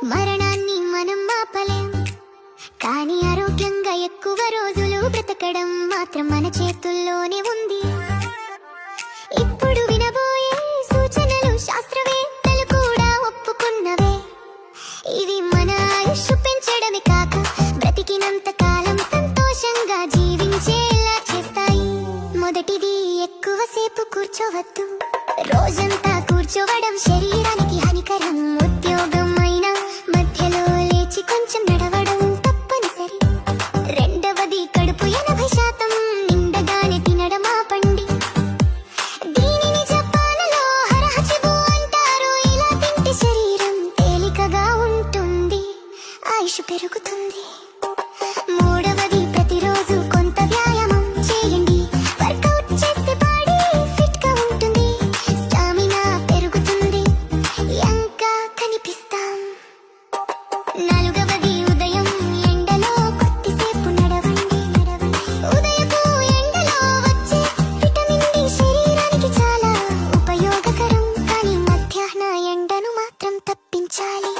మరణాన్ని మనం ఆపలేం, కానీ ఆరోగ్యంగా ఎక్కువ రోజులు బ్రతకడం మాత్రం మన చేతుల్లోనే ఉంది. ఇప్పుడు వినబోయే సూచనలు శాస్త్రవేత్తలు కూడా ఒప్పుకున్నవే. ఇవి మన ఆయుష్ పెంచడమే కాక బ్రతికినంత కాలం సంతోషంగా జీవించేలా చేస్తాయి. మొదటిది, ఎక్కువసేపు కూర్చోవద్దు. రోజంతా కూర్చోవడం శరీరానికి హానికరం. ఉద్యోగం అయినా మధ్యలో లేచి కొంచెం నడవడం తప్పనిసరి. రెండవది, కడుపు 80% నిండగానే తినడం ఆపండి. దీనిని జపాన్లో హరహచిబు అంటారు. ఇలా తింటే శరీరం తేలికగా ఉంటుంది, ఆయుష్ పెరుగుతుంది. మూడవది, ప్రతిరోజు కొంత వ్యాయామం చేయండి. వర్కౌట్ చేస్తే బాడీ ఫిట్ గా ఉంటుంది, స్టామినా పెరుగుతుంది, యంగ్గా కనిపిస్తాం. నాలుగవది, ఉదయం ఎండలో కొద్దిసేపు నడవండి. ఉదయపు ఎండలో వచ్చే విటమిన్ డి శరీరానికి చాలా ఉపయోగకరం, కానీ మధ్యాహ్న ఎండను మాత్రం తప్పించాలి.